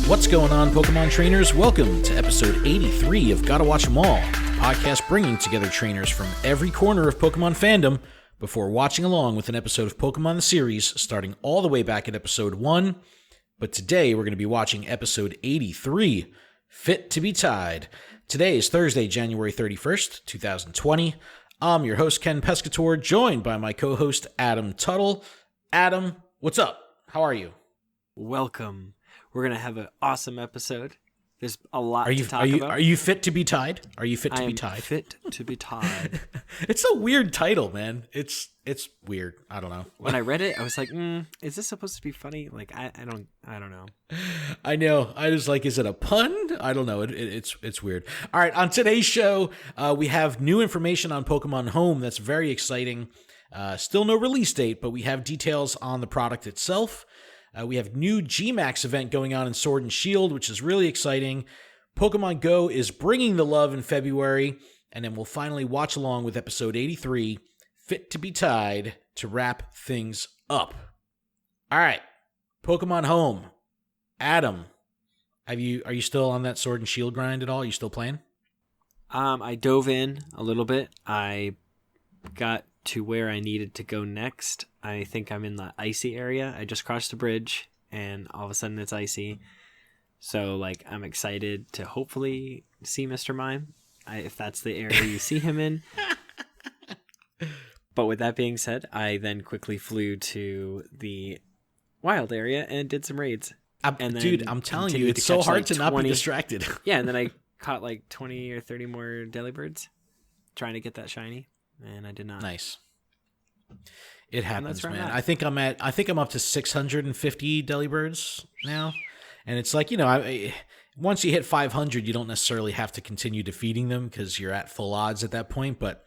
What's going on, Pokemon trainers? Welcome to episode 83 of Gotta Watch 'Em All, a podcast bringing together trainers from every corner of Pokemon fandom before watching along with an episode of Pokemon the series starting all the way back at episode 1. But today we're going to be watching episode 83, Fit to be Tied. Today is Thursday, January 31st, 2020. I'm your host, Ken Pescator, joined by my co-host, Adam Tuttle. Adam, what's up? How are you? Welcome. We're going to have an awesome episode. There's a lot to talk about. Are you fit to be tied? Are you fit to be tied? Fit to be tied. It's a weird title, man. It's weird. I don't know. When I read it, I was like, is this supposed to be funny? Like, I don't know. I know. I was like, is it a pun? I don't know. It's weird. All right. On today's show, we have new information on Pokemon Home. That's very exciting. Still no release date, but we have details on the product itself. We have new G-Max event going on in Sword and Shield, which is really exciting. Pokemon GO is bringing the love in February, and then we'll finally watch along with episode 83, Fit to be Tied, to wrap things up. All right, Pokemon Home. Adam, are you still on that Sword and Shield grind at all? Are you still playing? I dove in a little bit. I got to where I needed to go next. I think I'm in the icy area. I just crossed the bridge and all of a sudden it's icy. So like I'm excited to hopefully see Mr. Mime, if that's the area you see him in. But with that being said, I then quickly flew to the wild area and did some raids. Dude, I'm telling you, it's so hard to not be distracted. Yeah, and then I caught like 20 or 30 more Delibirds trying to get that shiny. And I did not. Nice. It happens, man. I think I'm up to 650 Delibirds now, and it's like, once you hit 500, you don't necessarily have to continue defeating them because you're at full odds at that point. But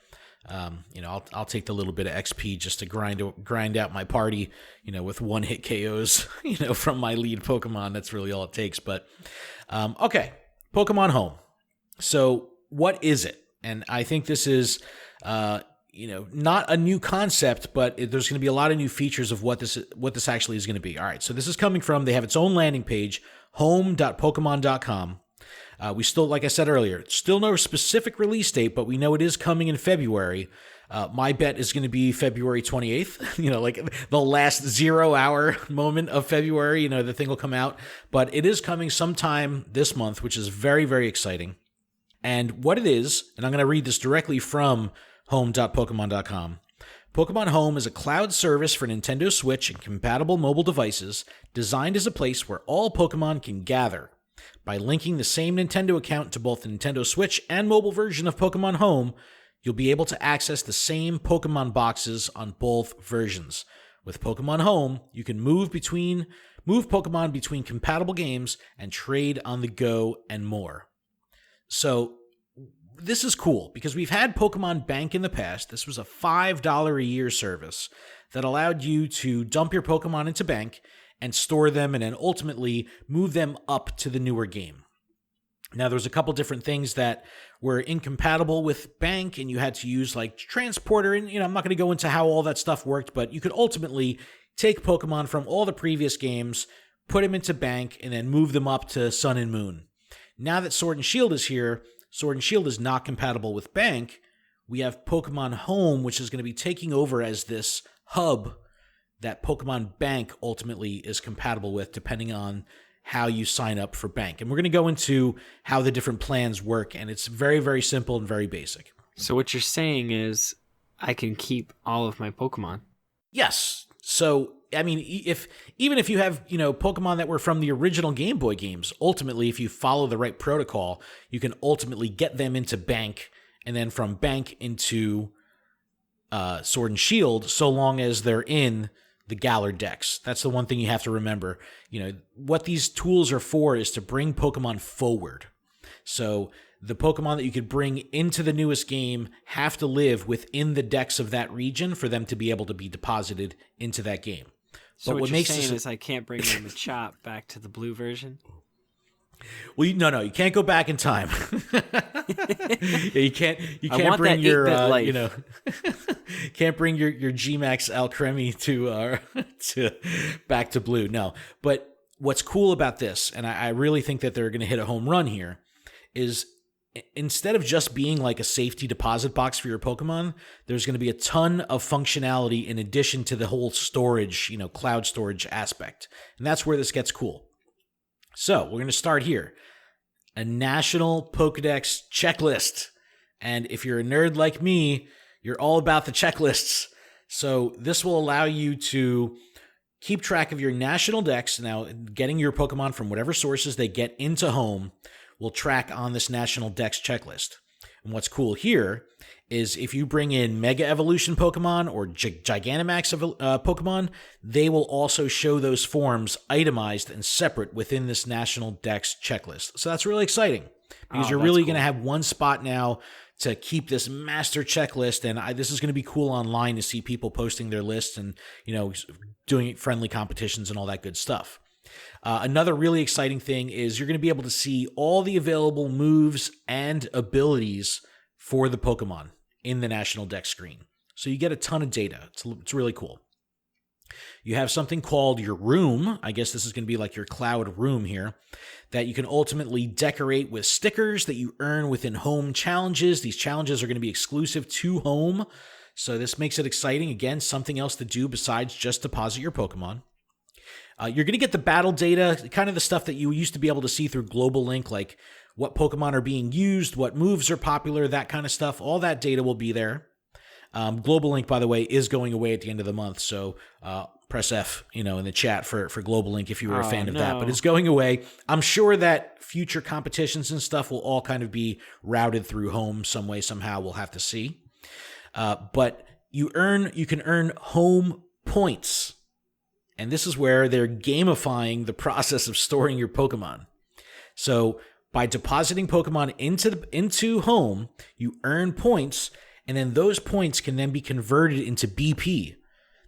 I'll take the little bit of XP just to grind out my party, with one hit KOs, from my lead Pokemon. That's really all it takes. But okay, Pokemon Home. So what is it? And I think this is not a new concept, but there's going to be a lot of new features of what this actually is going to be. All right, so this is coming from, they have its own landing page, home.pokemon.com. We still, like I said earlier, still no specific release date, but we know it is coming in February. My bet is going to be February 28th, like the last 0 hour moment of February, the thing will come out. But it is coming sometime this month, which is very, very exciting. And what it is, and I'm going to read this directly from home.pokemon.com. Pokemon Home is a cloud service for Nintendo Switch and compatible mobile devices designed as a place where all Pokemon can gather. By linking the same Nintendo account to both the Nintendo Switch and mobile version of Pokemon Home, you'll be able to access the same Pokemon boxes on both versions. With Pokemon Home, you can move Pokemon between compatible games and trade on the go and more. So this is cool because we've had Pokemon Bank in the past. This was a $5 a year service that allowed you to dump your Pokemon into Bank and store them and then ultimately move them up to the newer game. Now, there's a couple different things that were incompatible with Bank, and you had to use like Transporter, and I'm not going to go into how all that stuff worked, but you could ultimately take Pokemon from all the previous games, put them into Bank, and then move them up to Sun and Moon. Now that Sword and Shield is here, Sword and Shield is not compatible with Bank. We have Pokemon Home, which is going to be taking over as this hub that Pokemon Bank ultimately is compatible with, depending on how you sign up for Bank. And we're going to go into how the different plans work, and it's very, very simple and very basic. So what you're saying is I can keep all of my Pokemon? Yes. So, I mean, even if you have, Pokemon that were from the original Game Boy games, ultimately, if you follow the right protocol, you can ultimately get them into Bank, and then from Bank into Sword and Shield, so long as they're in the Galar Dex. That's the one thing you have to remember. What these tools are for is to bring Pokemon forward. So the Pokemon that you could bring into the newest game have to live within the Dex of that region for them to be able to be deposited into that game. So what you're saying is I can't bring them the Chop back to the blue version? Well, no, you can't go back in time. You can't bring your can't bring your G-Max Alcremie to back to blue. No, but what's cool about this, and I really think that they're going to hit a home run here, is instead of just being like a safety deposit box for your Pokemon, there's going to be a ton of functionality in addition to the whole storage, cloud storage aspect. And that's where this gets cool. So we're going to start here. A national Pokedex checklist. And if you're a nerd like me, you're all about the checklists. So this will allow you to keep track of your national dex. Now, getting your Pokemon from whatever sources they get into home will track on this national dex checklist. And what's cool here is if you bring in Mega Evolution Pokemon or Gigantamax Pokemon, they will also show those forms itemized and separate within this national dex checklist. So that's really exciting because you're really going to have one spot now to keep this master checklist. And this is going to be cool online to see people posting their lists and, doing friendly competitions and all that good stuff. Another really exciting thing is you're going to be able to see all the available moves and abilities for the Pokemon in the National Dex screen. So you get a ton of data. It's really cool. You have something called your room. I guess this is going to be like your cloud room here that you can ultimately decorate with stickers that you earn within home challenges. These challenges are going to be exclusive to home. So this makes it exciting. Again, something else to do besides just deposit your Pokemon. You're going to get the battle data, kind of the stuff that you used to be able to see through Global Link, like what Pokemon are being used, what moves are popular, that kind of stuff. All that data will be there. Global Link, by the way, is going away at the end of the month, so press F, in the chat for Global Link if you were a fan of that. But it's going away. I'm sure that future competitions and stuff will all kind of be routed through home some way, somehow. We'll have to see. But you can earn home points. And this is where they're gamifying the process of storing your Pokemon. So by depositing Pokemon into home, you earn points, and then those points can then be converted into BP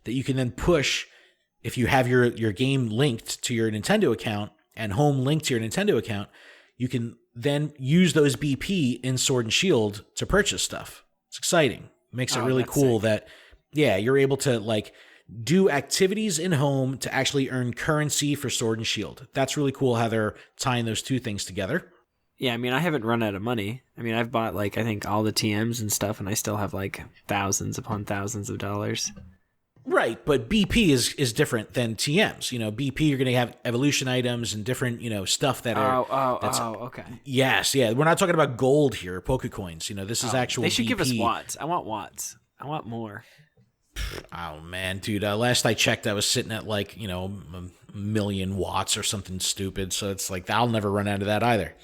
that you can then push if you have your game linked to your Nintendo account and home linked to your Nintendo account. You can then use those BP in Sword and Shield to purchase stuff. It's exciting. It makes it really cool that, you're able to do activities in home to actually earn currency for Sword and Shield. That's really cool how they're tying those two things together. Yeah, I haven't run out of money. I've bought I think all the TMs and stuff, and I still have thousands upon thousands of dollars. Right, but BP is different than TMs. BP, you're going to have evolution items and different, stuff that are... okay. Yes, yeah. We're not talking about gold here, Pokecoins. This is actual They should BP. give us watts. I want watts. I want more. Oh, man, dude. Last I checked, I was sitting at a million watts or something stupid. So it's I'll never run out of that either.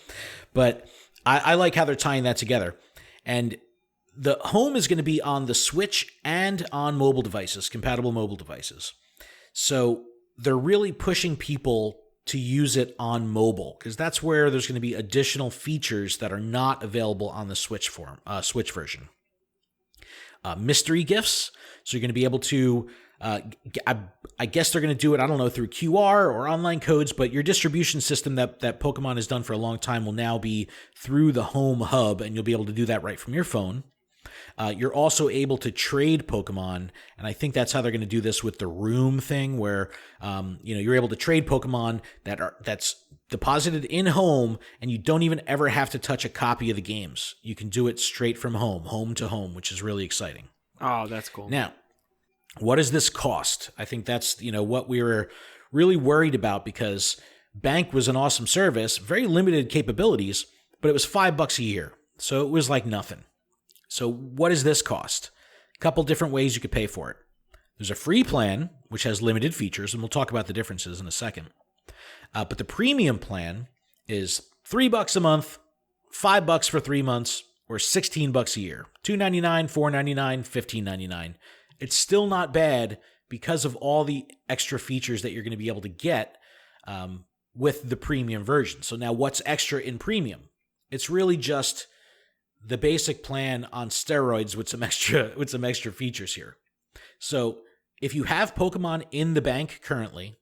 But I like how they're tying that together. And the home is going to be on the Switch and on mobile devices, compatible mobile devices. So they're really pushing people to use it on mobile because that's where there's going to be additional features that are not available on the Switch version. Mystery gifts. So you're going to be able to, I guess they're going to do it, I don't know, through QR or online codes, but your distribution system that Pokemon has done for a long time will now be through the home hub, and you'll be able to do that right from your phone. You're also able to trade Pokemon, and I think that's how they're going to do this with the room thing, where you're able to trade Pokemon that's deposited in home, and you don't even ever have to touch a copy of the games. You can do it straight from home to home, which is really exciting. Oh, that's cool. Now, what does this cost? I think that's what we were really worried about because Bank was an awesome service, very limited capabilities, but it was $5 a year, so it was like nothing. So what does this cost? A couple different ways you could pay for it. There's a free plan, which has limited features, and we'll talk about the differences in a second. But the premium plan is $3 a month, $5 for 3 months, or $16 a year. $2.99, $4.99, $15.99. It's still not bad because of all the extra features that you're going to be able to get with the premium version. So now what's extra in premium? It's really just the basic plan on steroids with some extra features here. So if you have Pokemon in the bank currently,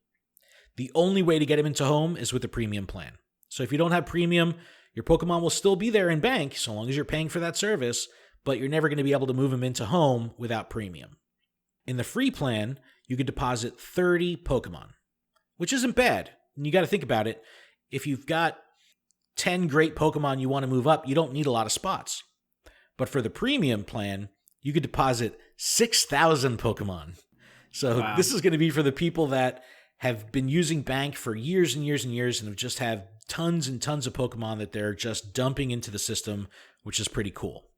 the only way to get them into home is with the premium plan. So if you don't have premium, your Pokemon will still be there in bank so long as you're paying for that service, but you're never going to be able to move them into home without premium. In the free plan, you could deposit 30 Pokemon, which isn't bad. you got to think about it. If you've got 10 great Pokemon you want to move up, you don't need a lot of spots. But for the premium plan, you could deposit 6,000 Pokemon. So wow. This is going to be for the people that have been using Bank for years and years and years and have just have tons and tons of Pokemon that they're just dumping into the system, which is pretty cool.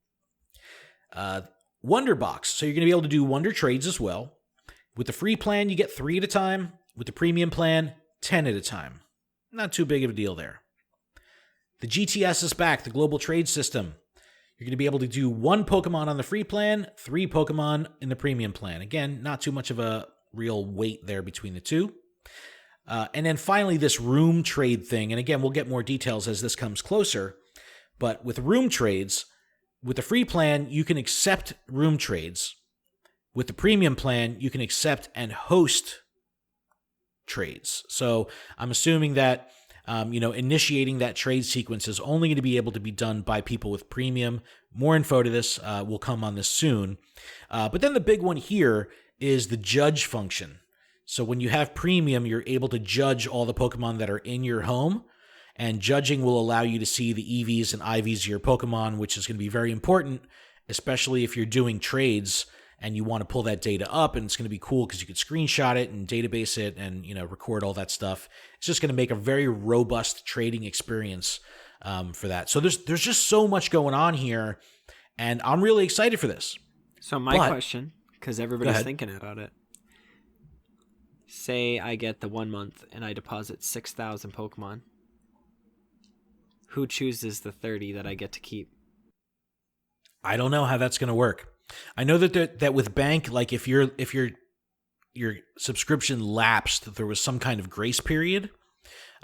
Wonder Box. So you're going to be able to do Wonder Trades as well. With the free plan, you get 3 at a time. With the premium plan, 10 at a time. Not too big of a deal there. The GTS is back, the Global Trade System. You're going to be able to do 1 Pokemon on the free plan, 3 Pokemon in the premium plan. Again, not too much of a real weight there between the two. And then finally, this room trade thing. And again, we'll get more details as this comes closer. But with room trades, with the free plan, you can accept room trades. With the premium plan, you can accept and host trades. So I'm assuming that initiating that trade sequence is only going to be able to be done by people with premium. More info to this will come on this soon. But then the big one here is the judge function. So when you have premium, you're able to judge all the Pokemon that are in your home. And judging will allow you to see the EVs and IVs of your Pokemon, which is going to be very important, especially if you're doing trades and you want to pull that data up, and it's going to be cool because you could screenshot it and database it and record all that stuff. It's just going to make a very robust trading experience for that. So there's just so much going on here, and I'm really excited for this. So my question, because everybody's thinking about it. Say I get the 1 month and I deposit 6,000 Pokemon. Who chooses the 30 that I get to keep? I don't know how that's going to work. I know that with Bank, like if your subscription lapsed, there was some kind of grace period.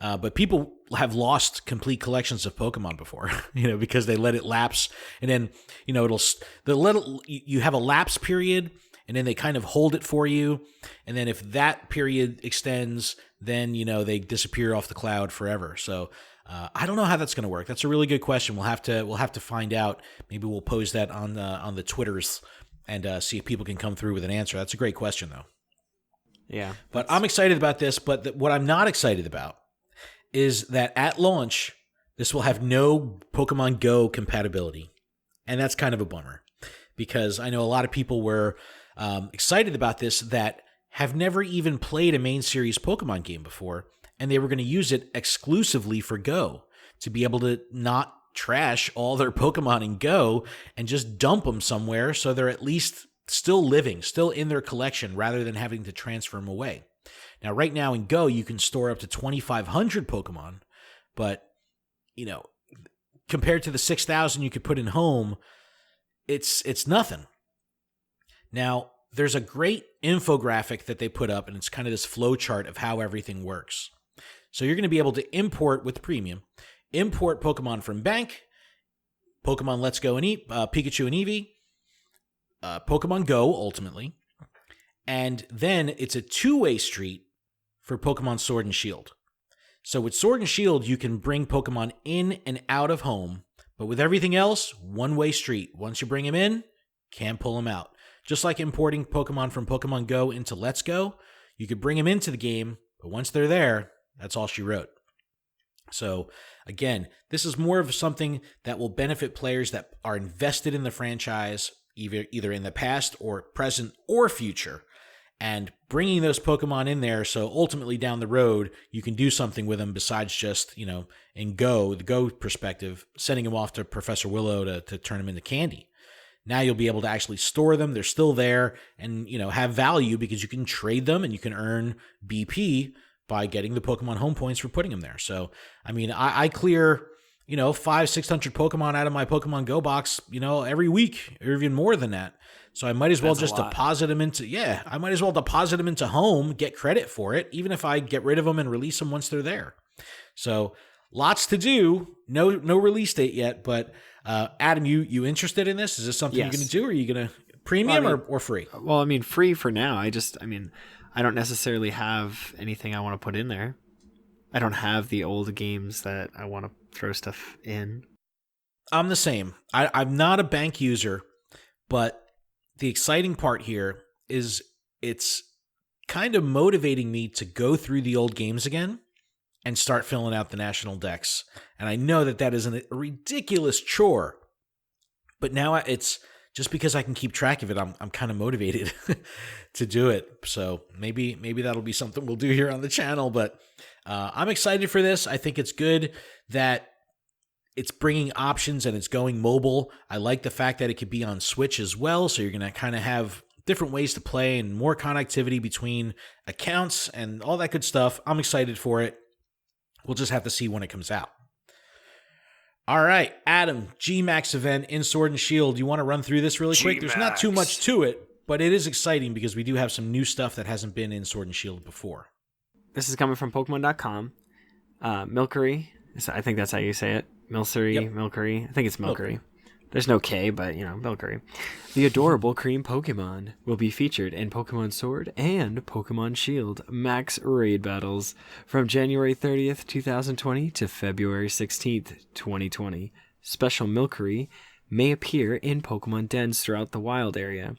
But people have lost complete collections of Pokemon before, because they let it lapse, and then you have a lapse period, and then they kind of hold it for you, and then if that period extends, then they disappear off the cloud forever. So I don't know how that's going to work. That's a really good question. We'll have to find out. Maybe we'll pose that on the Twitters and see if people can come through with an answer. That's a great question, though. Yeah, but I'm excited about this. But what I'm not excited about is that at launch, this will have no Pokemon Go compatibility, and that's kind of a bummer because I know a lot of people were excited about this that have never even played a main series Pokemon game before. And they were going to use it exclusively for Go to be able to not trash all their Pokemon in Go and just dump them somewhere so they're at least still living, still in their collection rather than having to transfer them away. Now, right now in Go, you can store up to 2,500 Pokemon, but, compared to the 6,000 you could put in Home, it's nothing. Now, there's a great infographic that they put up, and it's kind of this flow chart of how everything works. So you're going to be able to import with premium, import Pokemon from Bank, Pokemon Let's Go and Pikachu and Eevee, Pokemon Go ultimately, and then it's a two-way street for Pokemon Sword and Shield. So with Sword and Shield, you can bring Pokemon in and out of Home, but with everything else, one-way street. Once you bring them in, can't pull them out. Just like importing Pokemon from Pokemon Go into Let's Go, you could bring them into the game, but once they're there, that's all she wrote. So, again, this is more of something that will benefit players that are invested in the franchise, either in the past or present or future, and bringing those Pokemon in there so ultimately down the road, you can do something with them besides just, in Go, the Go perspective, sending them off to Professor Willow to turn them into candy. Now you'll be able to actually store them. They're still there and, have value because you can trade them and you can earn BP by getting the Pokemon Home points for putting them there. So, I clear, 500-600 Pokemon out of my Pokemon Go box, every week or even more than that. So I might as well just deposit them into Home, get credit for it, even if I get rid of them and release them once they're there. So lots to do. No release date yet, but Adam, you interested in this? Is this something you're going to do? Or are you going to premium or free? Well, free for now. I don't necessarily have anything I want to put in there. I don't have the old games that I want to throw stuff in. I'm the same. I'm not a Bank user, but the exciting part here is it's kind of motivating me to go through the old games again and start filling out the national decks. And I know that is a ridiculous chore, but now it's just because I can keep track of it. I'm kind of motivated to do it. So maybe that'll be something we'll do here on the channel. But I'm excited for this. I think it's good that it's bringing options and it's going mobile. I like the fact that it could be on Switch as well. So you're going to kind of have different ways to play and more connectivity between accounts and all that good stuff. I'm excited for it. We'll just have to see when it comes out. All right, Adam, GMAX event in Sword and Shield. You want to run through this really quick? There's not too much to it, but it is exciting because we do have some new stuff that hasn't been in Sword and Shield before. This is coming from Pokemon.com. Milcery, I think that's how you say it. Milcery, yep. Milcery. I think it's Milcery. There's no K, but, Milcery. The adorable cream Pokemon will be featured in Pokemon Sword and Pokemon Shield Max Raid Battles from January 30th, 2020 to February 16th, 2020. Special Milcery may appear in Pokemon dens throughout the wild area.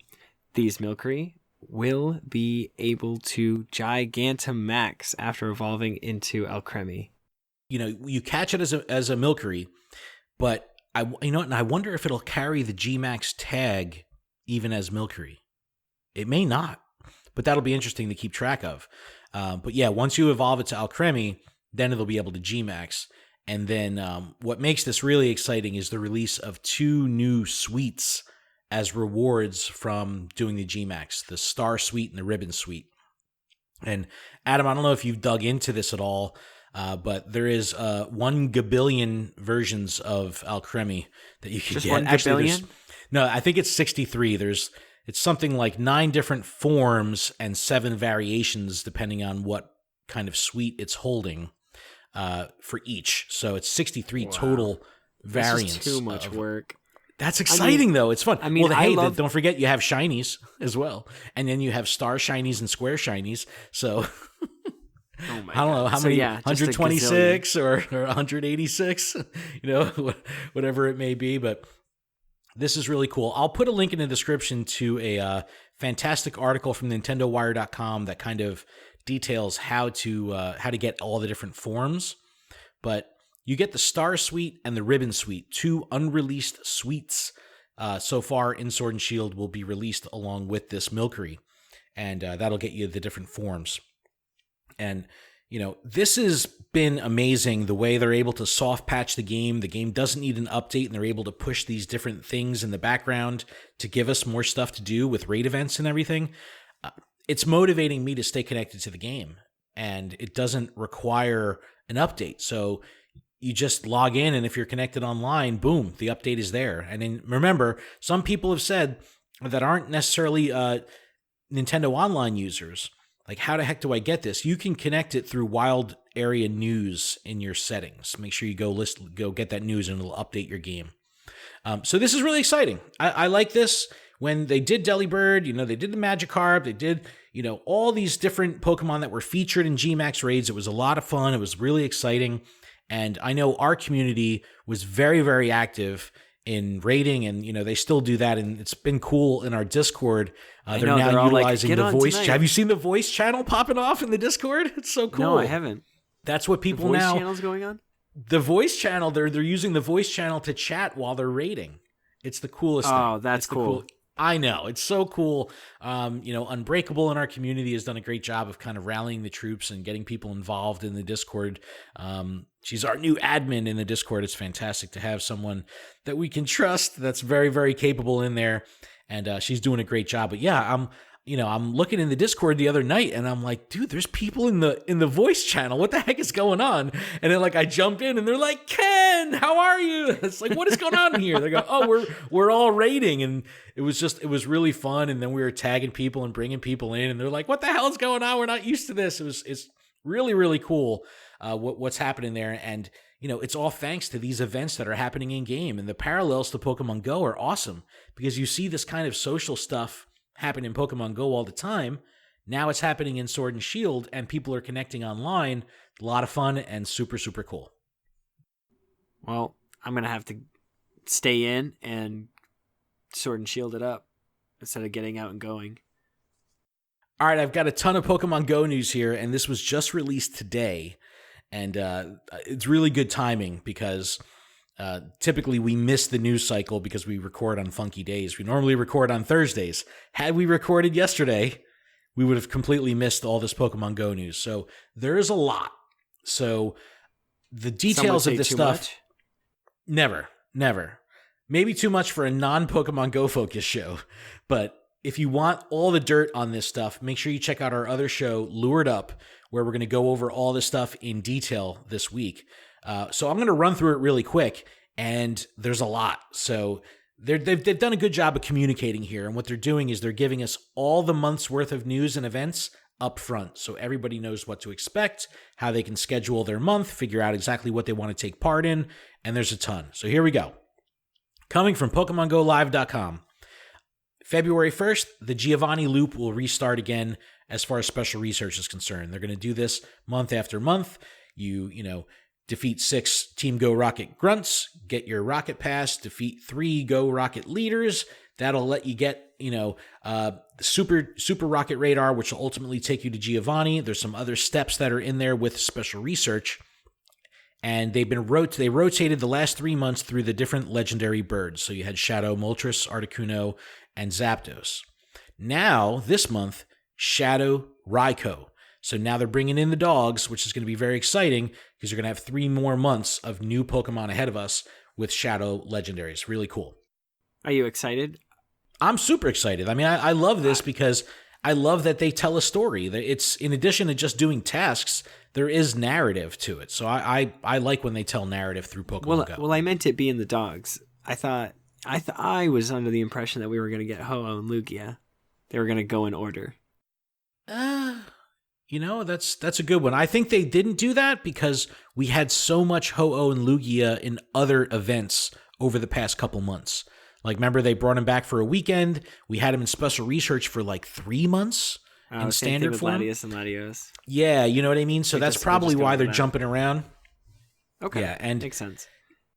These Milcery will be able to Gigantamax after evolving into Alcremie. You catch it as a Milcery, but and I wonder if it'll carry the Gmax tag even as Milcery. It may not, but that'll be interesting to keep track of. But yeah, once you evolve it to Alcremie, then it'll be able to Gmax. And then what makes this really exciting is the release of 2 new suites as rewards from doing the Gmax, the Star Suite and the Ribbon Suite. And Adam, I don't know if you've dug into this at all, but there is 1 gabillion versions of Alcremie that you can just get. 1 gabillion? No, I think it's 63. It's something like 9 different forms and 7 variations depending on what kind of suite it's holding for each. So it's 63 total variants. This is too much work. That's exciting, though. It's fun. Don't forget you have shinies as well. And then you have star shinies and square shinies. So oh my I don't know how many, 126 or 186, whatever it may be. But this is really cool. I'll put a link in the description to a fantastic article from NintendoWire.com that kind of details how to get all the different forms. But you get the Star Suite and the Ribbon Suite, 2 unreleased suites so far in Sword and Shield will be released along with this Milcery, and that'll get you the different forms. And, this has been amazing the way they're able to soft patch the game. The game doesn't need an update, and they're able to push these different things in the background to give us more stuff to do with raid events and everything. It's motivating me to stay connected to the game, and it doesn't require an update. So you just log in, and if you're connected online, boom, the update is there. And then remember, some people have said that aren't necessarily Nintendo Online users, like, how the heck do I get this? You can connect it through Wild Area News in your settings. Make sure you go get that news, and it'll update your game. So this is really exciting. I like this. When they did Delibird, they did the Magikarp, they did, all these different Pokemon that were featured in GMAX raids. It was a lot of fun. It was really exciting. And I know our community was very, very active in raiding, and they still do that, and it's been cool in our Discord. They're now utilizing the voice. Have you seen the voice channel popping off in the Discord? It's so cool. No, I haven't. That's what people the now. Voice channel's going on. The voice channel. They're using the voice channel to chat while they're raiding. It's the coolest thing. Oh, that's cool. I know. It's so cool. Unbreakable in our community has done a great job of kind of rallying the troops and getting people involved in the Discord. She's our new admin in the Discord. It's fantastic to have someone that we can trust that's very, very capable in there. And she's doing a great job. But yeah, I'm looking in the Discord the other night, and I'm like, dude, there's people in the voice channel. What the heck is going on? And then I jump in, and they're like, Ken, how are you? It's like, what is going on here? They go, oh, we're all raiding, and it was really fun. And then we were tagging people and bringing people in, and they're like, what the hell is going on? We're not used to this. It's really, really cool what's happening there, and it's all thanks to these events that are happening in game, and the parallels to Pokemon Go are awesome because you see this kind of social stuff happen in Pokemon Go all the time. Now it's happening in Sword and Shield, and people are connecting online. A lot of fun and super, super cool. Well, I'm going to have to stay in and Sword and Shield it up instead of getting out and going. All right, I've got a ton of Pokemon Go news here, and this was just released today. And it's really good timing because typically we miss the news cycle because we record on funky days. We normally record on Thursdays. Had we recorded yesterday, we would have completely missed all this Pokemon Go news. So there is a lot. So the details of this stuff, never. Maybe too much for a non-Pokemon Go focused show. But if you want all the dirt on this stuff, make sure you check out our other show, Lured Up, where we're going to go over all this stuff in detail this week. So I'm going to run through it really quick, and there's a lot. So they've done a good job of communicating here, and what they're doing is they're giving us all the month's worth of news and events up front, so everybody knows what to expect, how they can schedule their month, figure out exactly what they want to take part in, and there's a ton. So here we go. Coming from PokemonGoLive.com. February 1st, the Giovanni Loop will restart again as far as special research is concerned. They're going to do this month after month. You defeat 6 Team Go Rocket grunts, get your Rocket Pass, defeat 3 Go Rocket leaders. That'll let you get, Super Rocket Radar, which will ultimately take you to Giovanni. There's some other steps that are in there with special research. And they rotated the last 3 months through the different legendary birds. So you had Shadow, Moltres, Articuno, and Zapdos. Now, this month, Shadow, Raikou. So now they're bringing in the dogs, which is going to be very exciting because you're going to have 3 more months of new Pokemon ahead of us with Shadow legendaries. Really cool. Are you excited? I'm super excited. I mean, I love this because I love that they tell a story. It's in addition to just doing tasks, there is narrative to it. So I like when they tell narrative through Pokemon Go. Well, I meant it being the dogs. I was under the impression that we were going to get Ho-Oh and Lugia. They were going to go in order. That's a good one. I think they didn't do that because we had so much Ho-Oh and Lugia in other events over the past couple months. Like, remember, they brought him back for a weekend. We had him in special research for like 3 months in standard form. Latios and Latios. Yeah, you know what I mean? So that's probably why they're jumping around. Okay, yeah, and makes sense.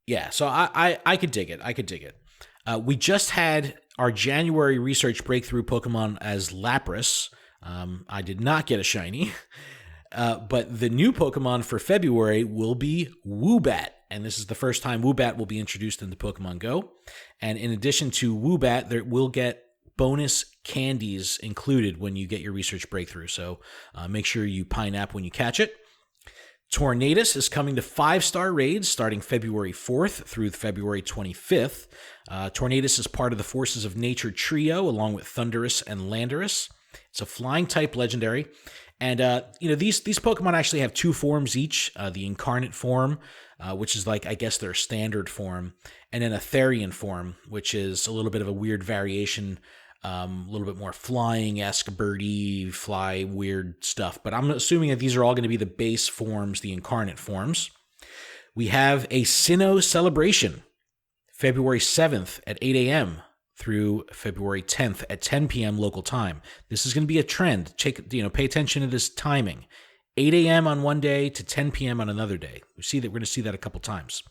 Yeah, so I could dig it. We just had our January research breakthrough Pokemon as Lapras. I did not get a shiny. But the new Pokemon for February will be Woobat. And this is the first time Woobat will be introduced into Pokemon Go. And in addition to Woobat, there will get bonus candies included when you get your research breakthrough. So make sure you Pineapple when you catch it. Tornadus is coming to 5-star raids starting February 4th through February 25th. Tornadus is part of the Forces of Nature trio along with Thundurus and Landorus. It's a flying type legendary. And, these Pokemon actually have 2 forms each. The incarnate form, which is like, I guess, their standard form. And then a Therian form, which is a little bit of a weird variation, a little bit more flying-esque, birdie, fly, weird stuff. But I'm assuming that these are all going to be the base forms, the incarnate forms. We have a Sinnoh celebration, February 7th at 8 a.m., through February 10th at 10 p.m. local time. This is going to be a trend. Pay attention to this timing. 8 a.m. on one day to 10 p.m. on another day. We're going to see that a couple times.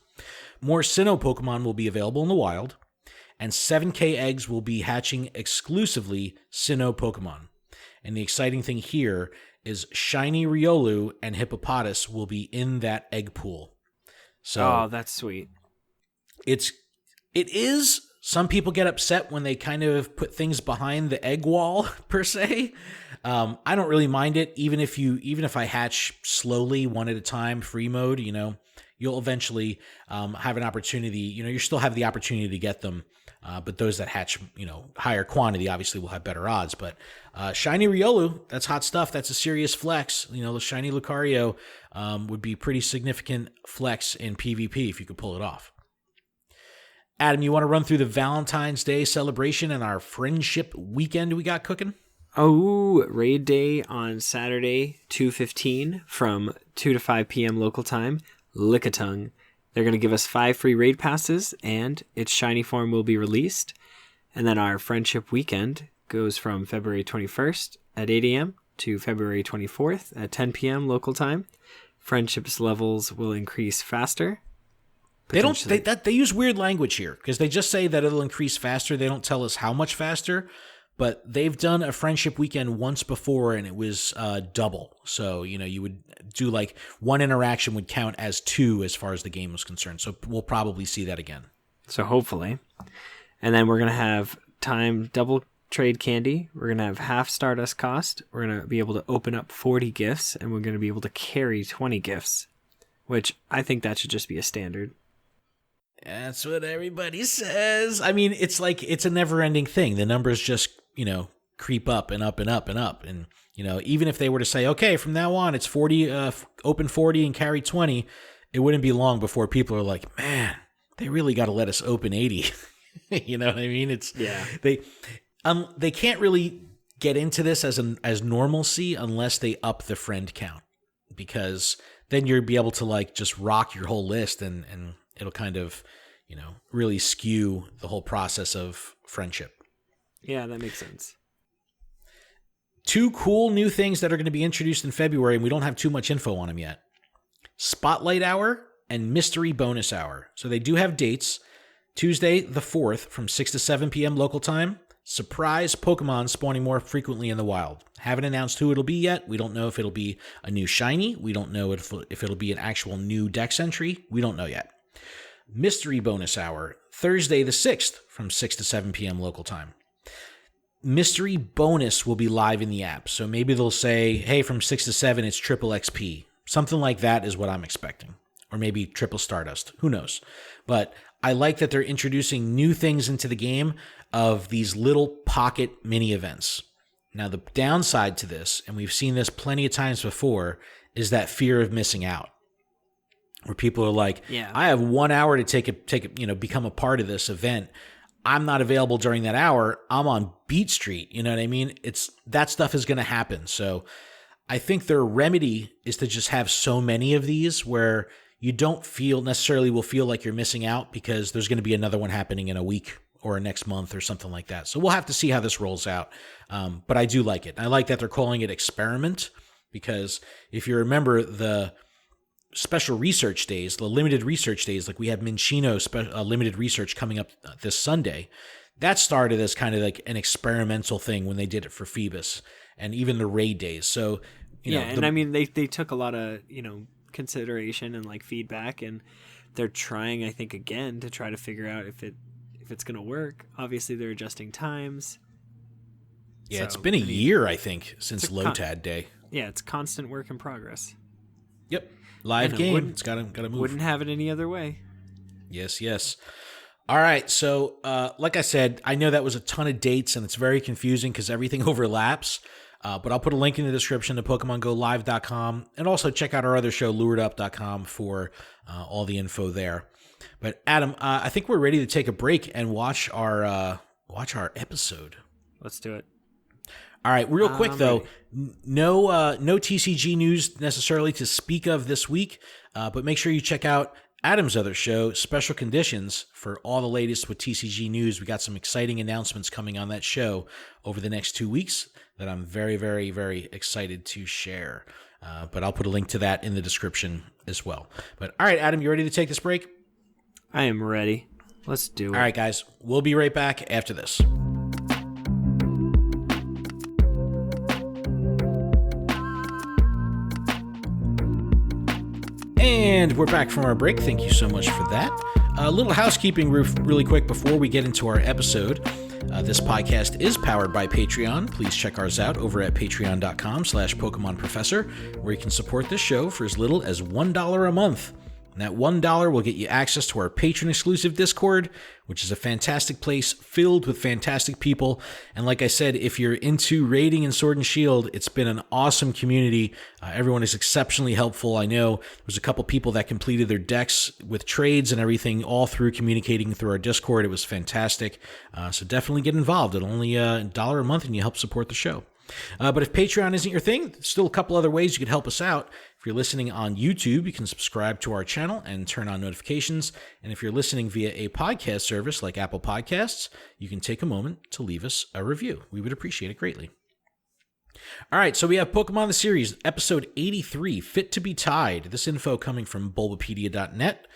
More Sinnoh Pokemon will be available in the wild, and 7K eggs will be hatching exclusively Sinnoh Pokemon. And the exciting thing here is Shiny Riolu and Hippopotas will be in that egg pool. So that's sweet. It is. Some people get upset when they kind of put things behind the egg wall, per se. I don't really mind it, even if I hatch slowly, one at a time, free mode. You'll eventually have an opportunity. You still have the opportunity to get them, but those that hatch, higher quantity obviously will have better odds. But Shiny Riolu, that's hot stuff. That's a serious flex. The Shiny Lucario would be pretty significant flex in PvP if you could pull it off. Adam, you want to run through the Valentine's Day celebration and our friendship weekend we got cooking? Oh, raid day on Saturday, 2:15 from 2 to 5 p.m. local time, Lickitung. They're going to give us 5 free raid passes, and its shiny form will be released. And then our friendship weekend goes from February 21st at 8 a.m. to February 24th at 10 p.m. local time. Friendships levels will increase faster. They use weird language here because they just say that it'll increase faster. They don't tell us how much faster, but they've done a friendship weekend once before and it was double. So, you would do like one interaction would count as 2 as far as the game was concerned. So we'll probably see that again. So hopefully. And then we're going to have time double trade candy. We're going to have half Stardust cost. We're going to be able to open up 40 gifts, and we're going to be able to carry 20 gifts, which I think that should just be a standard. That's what everybody says. I mean, it's like it's a never-ending thing. The numbers just, creep up and up and up and up. And, even if they were to say, okay, from now on, it's 40, open 40 and carry 20, it wouldn't be long before people are like, man, they really got to let us open 80. You know what I mean? They can't really get into this as normalcy unless they up the friend count, because then you'll be able to like just rock your whole list and it'll kind of, really skew the whole process of friendship. Yeah, that makes sense. 2 cool new things that are going to be introduced in February, and we don't have too much info on them yet. Spotlight Hour and Mystery Bonus Hour. So they do have dates. Tuesday the 4th from 6 to 7 p.m. local time. Surprise Pokemon spawning more frequently in the wild. Haven't announced who it'll be yet. We don't know if it'll be a new shiny. We don't know if it'll be an actual new dex entry. We don't know yet. Mystery Bonus Hour, Thursday the 6th from 6 to 7 p.m. local time. Mystery Bonus will be live in the app. So maybe they'll say, hey, from 6 to 7, it's triple XP. Something like that is what I'm expecting. Or maybe triple Stardust. Who knows? But I like that they're introducing new things into the game of these little pocket mini events. Now, the downside to this, and we've seen this plenty of times before, is that fear of missing out. Where people are like, I have 1 hour to become a part of this event. I'm not available during that hour. I'm on Beat Street. You know what I mean? That stuff is going to happen. So I think their remedy is to just have so many of these where you don't will feel like you're missing out, because there's going to be another one happening in a week or next month or something like that. So we'll have to see how this rolls out. But I do like it. I like that they're calling it Experiment, because if you remember the special research days, the limited research days, like we have Minccino limited research coming up this Sunday, that started as kind of like an experimental thing when they did it for Phoebus, and even the raid days. So, I mean, they took a lot of, consideration and like feedback, and they're trying, I think, again to try to figure out if it's going to work. Obviously, they're adjusting times. Yeah, so, it's been a year, I think, since Lotad Day. Yeah, it's constant work in progress. Yep. Live game. It's got to move. Wouldn't have it any other way. Yes. All right. So, like I said, I know that was a ton of dates, and it's very confusing because everything overlaps. But I'll put a link in the description to PokemonGoLive.com, and also check out our other show, LuredUp.com, for all the info there. But Adam, I think we're ready to take a break and watch our episode. Let's do it. All right, real quick though, no TCG news necessarily to speak of this week, but make sure you check out Adam's other show, Special Conditions, for all the latest with TCG news. We got some exciting announcements coming on that show over the next 2 weeks that I'm very, very, very excited to share. But I'll put a link to that in the description as well. But all right, Adam, you ready to take this break? I am ready. Let's do it. All right, guys, we'll be right back after this. And we're back from our break. Thank you so much for that. A little housekeeping really quick before we get into our episode. This podcast is powered by Patreon. Please check ours out over at patreon.com/PokemonProfessor, where you can support this show for as little as $1 a month. And that $1 will get you access to our patron-exclusive Discord, which is a fantastic place filled with fantastic people. And like I said, if you're into raiding and Sword and Shield, it's been an awesome community. Everyone is exceptionally helpful. I know there's a couple people that completed their decks with trades and everything all through communicating through our Discord. It was fantastic. So definitely get involved. At only $1 a month, and you help support the show. But if Patreon isn't your thing, there's still a couple other ways you could help us out. If you're listening on YouTube, you can subscribe to our channel and turn on notifications. And if you're listening via a podcast service like Apple Podcasts, you can take a moment to leave us a review. We would appreciate it greatly. All right, so we have Pokemon the Series, episode 83, Fit to be Tied. This info coming from Bulbapedia.net.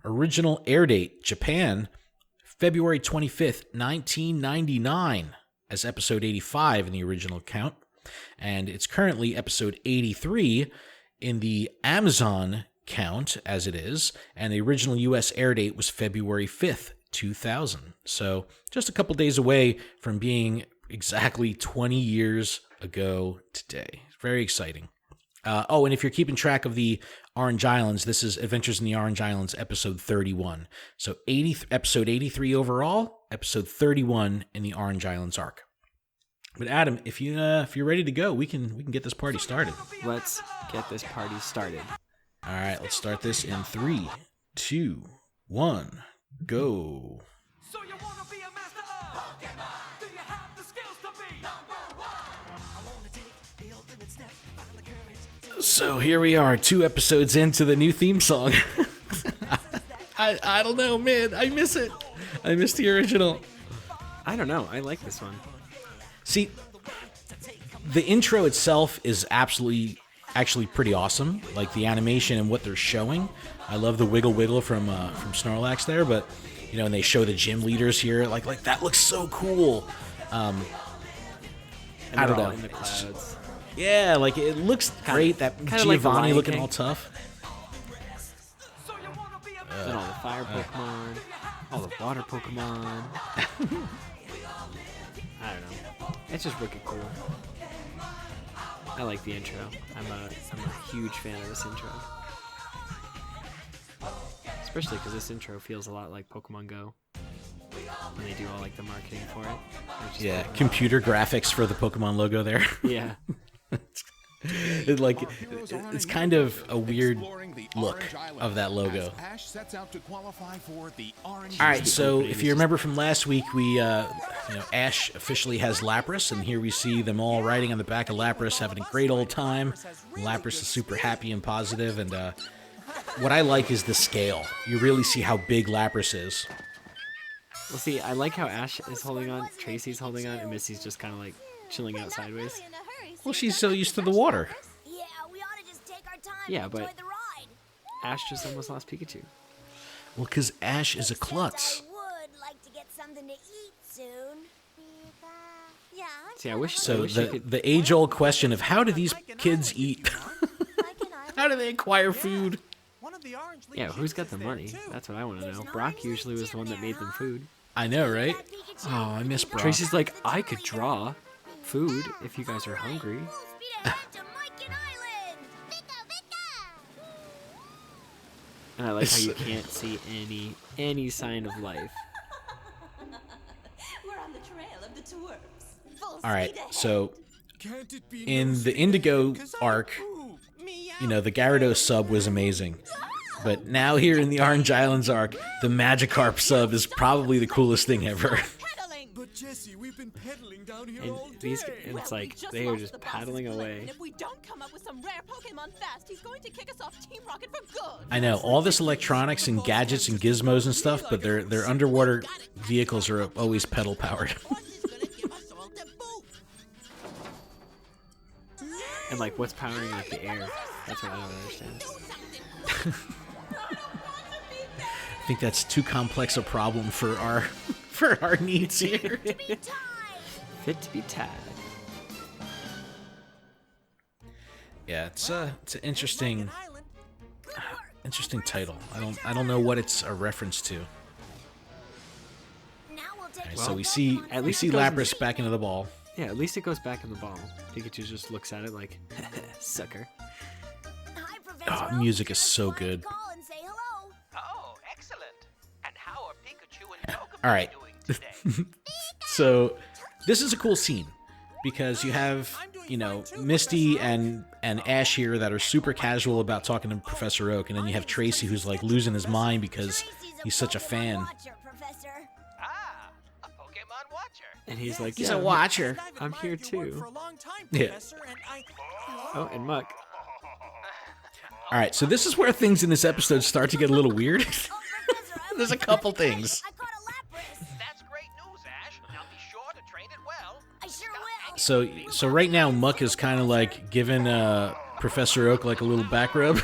Original air date, Japan, February 25th, 1999. As episode 85 in the original count, and it's currently episode 83 in the Amazon count, as it is, and the original U.S. air date was February 5th, 2000. So just a couple days away from being exactly 20 years ago today. Very exciting. And if you're keeping track of the Orange Islands, this is Adventures in the Orange Islands, episode 31. So episode 83 overall, episode 31 in the Orange Islands arc. But Adam, if you're ready to go, we can get this party started. Let's get this party started. All right, let's start this in 3, 2, 1, go. So you wanna be a master of Pokémon? Do you have the skills to be number one? I wanna take the ultimate step, find the courage. So here we are, 2 episodes into the new theme song. I don't know, man. I miss it. I miss the original. I don't know. I like this one. See, the intro itself is actually pretty awesome. Like the animation and what they're showing. I love the wiggle wiggle from Snorlax there, but and they show the gym leaders here. Like that looks so cool. I don't know. In the clouds. Yeah, like it looks great. That Giovanni like looking all tough. And all the fire Pokemon, all the water Pokemon. I don't know. It's just wicked cool. I like the intro. I'm a huge fan of this intro. Especially because this intro feels a lot like Pokemon GO. When they do all like the marketing for it. Yeah, computer graphics for the Pokemon logo there. Yeah. It's kind of a weird look of that logo. Alright, so if you remember from last week, we Ash officially has Lapras, and here we see them all riding on the back of Lapras, having a great old time. Lapras is super happy and positive, and what I like is the scale. You really see how big Lapras is. Well, see, I like how Ash is holding on, Tracy's holding on, and Missy's just kind of like chilling out sideways. Well, she's so used to the water. Yeah, we ought to just take our time yeah, and but enjoy the ride. Ash just almost lost Pikachu. Well, because Ash is a klutz. I would like to get something to eat soon. Yeah, See, I wish. So I wish you could... the age-old question of how do these kids eat? How do they acquire food? Yeah, who's got the money? That's what I want to know. Brock usually was the one that made them food. I know, right? Oh, I miss Brock. Tracy's like, I could draw food if you guys are hungry. And I like how you can't see any sign of life. We're on the trail of the twerps. All right, so in the Indigo arc, the Gyarados sub was amazing. But now here in the Orange Islands arc, the Magikarp sub is probably the coolest thing ever. But Jesse, we've been pedaling down here And all day. and it's like they are just paddling away. And if we don't come up with some rare Pokemon fast, he's going to kick us off Team Rocket for good. I know, all this electronics and gadgets and gizmos and stuff, but their underwater vehicles are always pedal powered. And like, what's powering like the air? That's what I don't understand. I think that's too complex a problem for our needs here. Fit to be tied. Yeah, it's an interesting title. I don't know what it's a reference to. Right, so we see Lapras back into the ball. Yeah, at least it goes back in the ball. Pikachu just looks at it like, sucker. Oh, music is so good. Oh, excellent. And how are Pikachu and Pokemon All right. doing today? So this is a cool scene because you have, Misty and Ash here that are super casual about talking to Professor Oak, and then you have Tracy who's like losing his mind because he's such a fan. Ah, a Pokemon watcher. And he's like, He's yeah, a watcher. I'm here too. Yeah. Oh, and Muck. All right, so this is where things in this episode start to get a little weird. There's a couple things. That's great news, Ash. Now be sure to train it well. I sure will. So right now Muck is kind of like giving Professor Oak like a little back rub.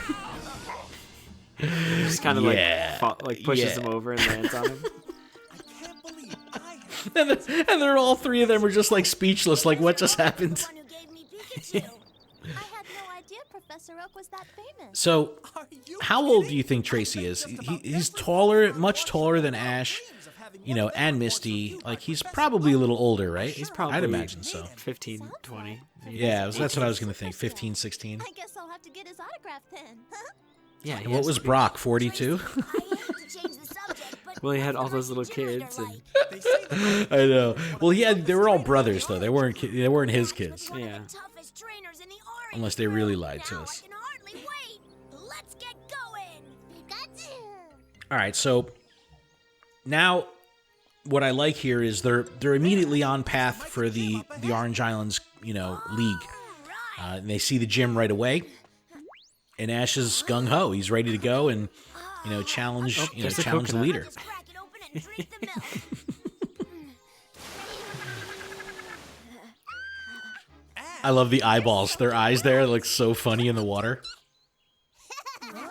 Just kind of like pushes him over and lands on him. And they're all three of them are just like speechless, like what just happened? idea Professor Oak was that famous. So, how old do you think Tracy is? He's taller, much taller than Ash, you know, and Misty. Like, he's probably a little older, right? He's probably I'd imagine so. 15, 20. Maybe. Yeah, that's what I was going to think. 15, 16. I guess I'll have to get his autograph then. Yeah. And what was Brock, 42? I hate to change the subject, but Well, he had all those little kids, and I know. Well, they were all brothers, though. They weren't his kids. yeah. toughest trainers in the orange Unless they really lied to Now us. I can hardly wait. Let's get going. Pikachu. All right, so now what I like here is they're immediately on path for the Orange Islands, you know, league. And they see the gym right away, and Ash is gung ho. He's ready to go and you know challenge there's the challenge the coconut. leader. Just crack it open and drink the milk. I love the eyeballs. Their eyes there look so funny in the water. I got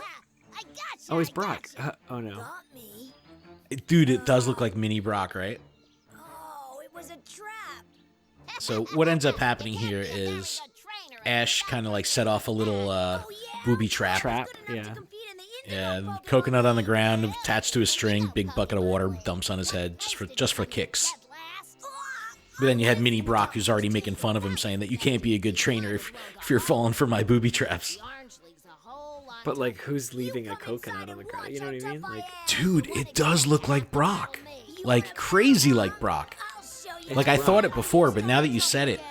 you. Oh, he's Brock. Oh no. Got me. Dude, it does look like mini Brock, right? Oh, it was a trap. So what ends up happening here is Ash kind of like set off a little booby trap. Trap. Yeah. Compete in the Yeah, Indigo coconut on the ground, attached to a string, big bucket of water, dumps on his head just for kicks. But then you had Mini Brock, who's already making fun of him, saying that you can't be a good trainer if you're falling for my booby traps. But like, who's leaving a coconut on the ground? You know what I mean? Like, Dude, it does look like Brock. Like, crazy like Brock. Like, I thought it before, but now that you said it,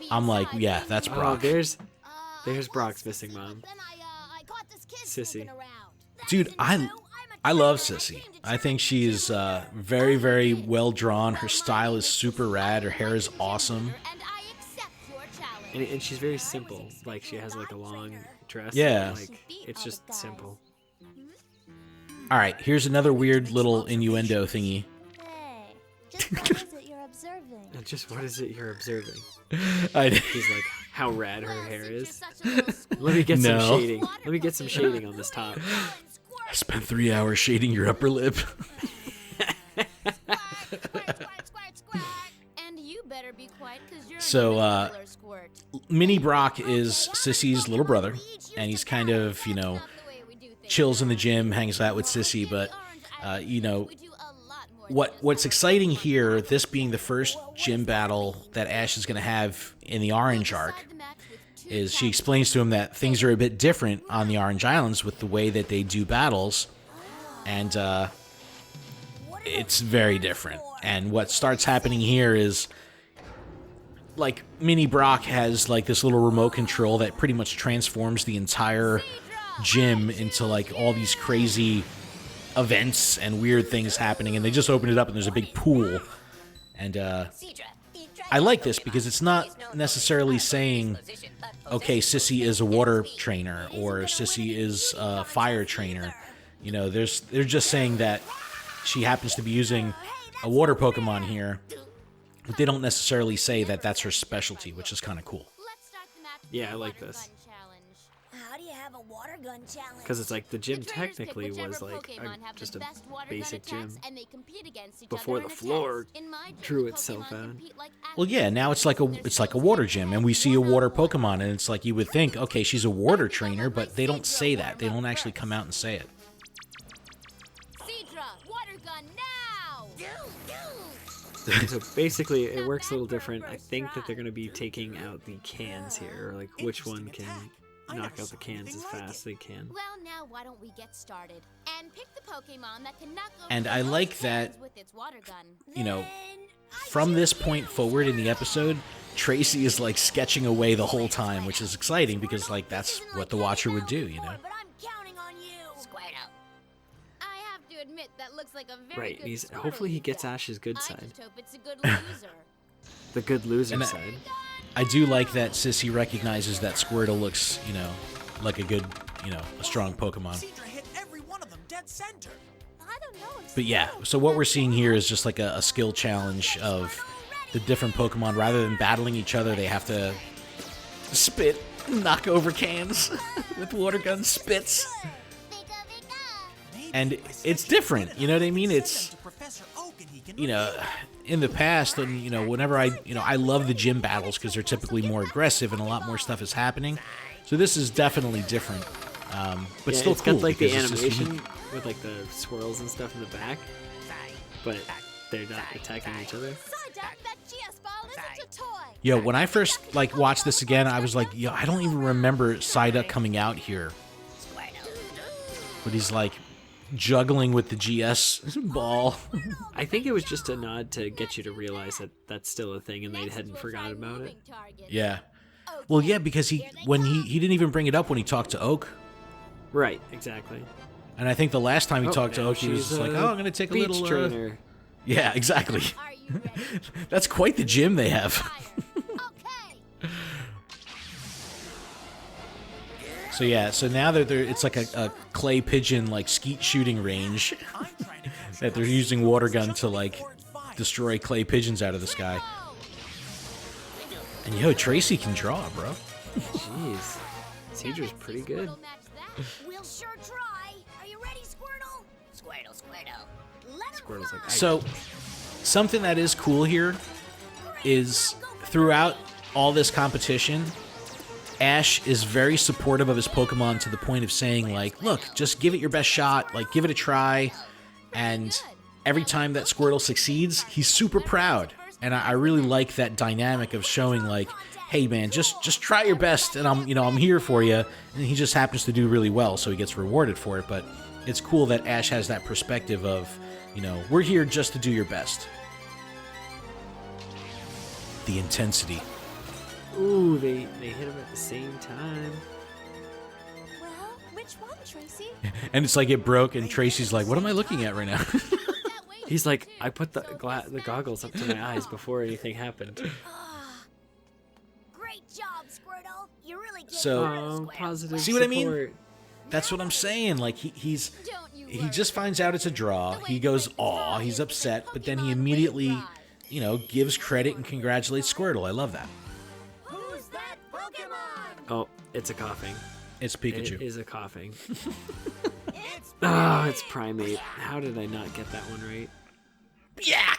I'm like, yeah, that's oh, Brock. there's Brock's missing mom. Sissy. Dude, I love Sissy. I think she is very, very well drawn. Her style is super rad. Her hair is awesome. And she's very simple. Like, she has like a long dress. Yeah. Like, it's just simple. All right, here's another weird little innuendo thingy. Hey, just what is it you're observing? And just what is it you're observing? I, He's like, how rad her hair is. Let me get some No. shading. Let me get some shading on this top. I spent 3 hours shading your upper lip. And you better be quiet, 'cause you're So, a regular squirt. Mini Brock is Sissy's little brother, and he's kind of, you know, chills in the gym, hangs out with Sissy, but, you know, what's exciting here, this being the first gym battle that Ash is going to have in the Orange arc, is she explains to him that things are a bit different on the Orange Islands with the way that they do battles, and it's very different. And what starts happening here is, like, Mini Brock has, like, this little remote control that pretty much transforms the entire gym into, like, all these crazy events and weird things happening, and they just open it up and there's a big pool. And I like this because it's not necessarily saying, okay, Sissy is a water trainer or Sissy is a fire trainer. You know, they're just saying that she happens to be using a water Pokemon here, but they don't necessarily say that that's her specialty, which is kind of cool. Yeah, I like this. How do you have a water gun challenge? Because it's like the gym technically was like just a basic gym before the floor drew itself out. Well, yeah, now it's like a water gym, and we see a water Pokemon, and it's like you would think, okay, she's a water trainer, but they don't say that. They don't actually come out and say it. Water gun now! So basically, it works a little different. I think that they're going to be taking out the cans here, or like which one can knock out the cans as fast as they can. Well, now why don't we get started and pick the Pokemon that can knock over And I those like cans that, with its water gun. you know, from this point forward in the episode, Tracy is like sketching away the whole time, which is exciting because like that's what the watcher would do, you know. But I'm counting on you. Squirtle. I have to admit that looks like a very Right, good he's Squirtle hopefully he you gets got. Ash's good I side. just hope it's a good loser. The good loser And side. I do like that Sissy recognizes that Squirtle looks, you know, like a good, you know, a strong Pokemon. Cedra hit every one of them dead center. I don't know. But yeah, so what we're seeing here is just like a skill challenge of the different Pokemon. Rather than battling each other, they have to spit, knock over cans with water gun spits. And it's different, you know what I mean? It's, you know, in the past, and whenever I love the gym battles because they're typically more aggressive and a lot more stuff is happening. So this is definitely different, but still it's cool. got like the because it's just animation with like the swirls and stuff in the back, but they're not attacking each other. Psyduck, that GS ball isn't a toy. Yeah, when I first watched this again, I was like, yo, I don't even remember Psyduck coming out here. But he's like juggling with the GS ball. I think it was just a nod to get you to realize that that's still a thing and they hadn't forgot about it. Yeah. Well, yeah, because he didn't even bring it up when he talked to Oak. Right, exactly. And I think the last time he talked to now Oak, he was she's just like, "Oh, I'm gonna take a beach little." trainer. Yeah, exactly. Are you ready? That's quite the gym they have. Fire. Okay. So yeah, so now that it's like a clay pigeon skeet shooting range that they're using water gun to destroy clay pigeons out of the sky. And yo, Tracy can draw, bro. Jeez. Cedra's pretty good. Squirtle match that. We'll sure try. Are you ready, Squirtle? Squirtle, Squirtle. Let him Squirtle's like, So something that is cool here is throughout all this competition, Ash is very supportive of his Pokemon to the point of saying look, just give it your best shot, give it a try. And every time that Squirtle succeeds, he's super proud. And I really like that dynamic of showing hey man, just try your best, and I'm here for you. And he just happens to do really well, so he gets rewarded for it. But it's cool that Ash has that perspective of, we're here just to do your best. The intensity. ooh, they hit him at the same time. Well, which one, Tracy? And it's it broke, and Tracy's like, what am I looking at right now? He's like, I put the goggles up to my eyes before anything happened. Great job, Squirtle. You really gave So- it a Oh, Squirtle. positive See what I mean? support. That's what I'm saying. He Don't you just finds out it's a draw. He goes, aw, he's upset, but then he immediately, gives credit and congratulates Squirtle. I love that. Who's that Pokemon? Oh, it's a coughing. It's Pikachu. It is a coughing. It's Oh, it's Primate. How did I not get that one right? Yeah!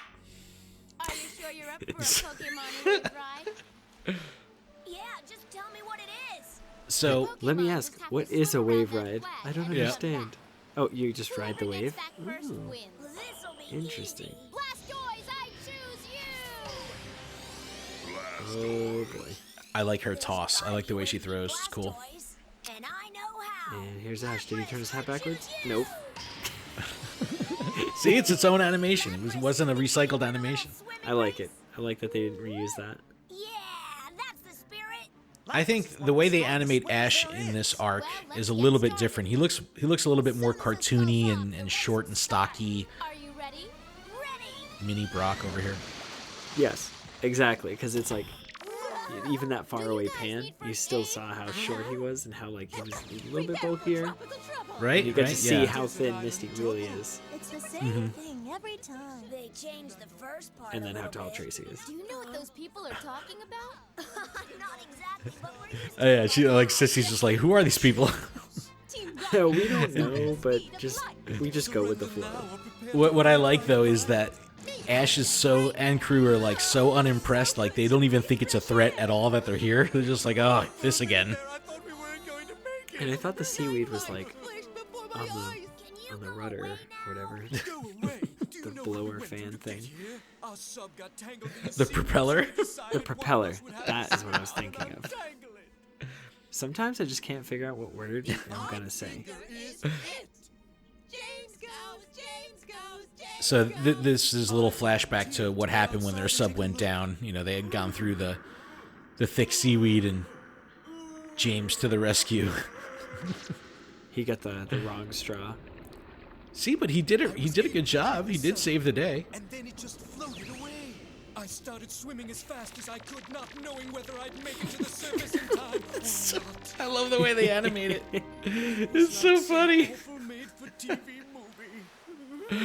Are you sure you're up for a Pokemon Elite ride? Yeah, just tell me what it is. So, Let me ask, what is a wave ride? I don't Yeah. understand. Oh, you just ride the Whoever wave? gets back first Ooh. wins. This'll be Interesting. easy. Blastoise, I choose you. Oh boy. I like her toss. I like the way she throws. It's cool. Blastoise, and I know how. And here's Ash. Did he turn his hat backwards? Nope. See, it's its own animation. It wasn't a recycled animation. I like it. I like that they didn't reuse that. Yeah, that's the spirit. I think the way they animate Ash in this arc is a little bit different. He looks a little bit more cartoony and short and stocky. Are you ready? Ready. Mini Brock over here. Yes, exactly. Because it's even that far away pan, you still saw how short he was and how he was a little bit bulkier. Right? You get right? to see Yeah. how thin Misty really is, It's the same thing every time. They changed the first part. and a then how little tall bit. Tracy is. Do you know what those people are talking about? Not exactly, but we're used Oh, yeah, she Sissy's just who are these people? We don't know, but we just go with the flow. What I like though is that Ash is and crew are so unimpressed, they don't even think it's a threat at all that they're here. They're just oh, this again. And I thought the seaweed was on the rudder or whatever, the blower fan thing, The propeller. the propeller. That is what I was thinking of. Sometimes I just can't figure out what word I'm gonna say. So this is a little flashback to what happened when their sub went down. They had gone through the thick seaweed, and James to the rescue. He got the wrong straw. See, but he did it. He did a good job. He did save the day. And then it just floated away. I started swimming as fast as I could, not knowing whether I'd make it to the surface in time or not. I love the way they animate it. It's so funny. Made-for-TV movie.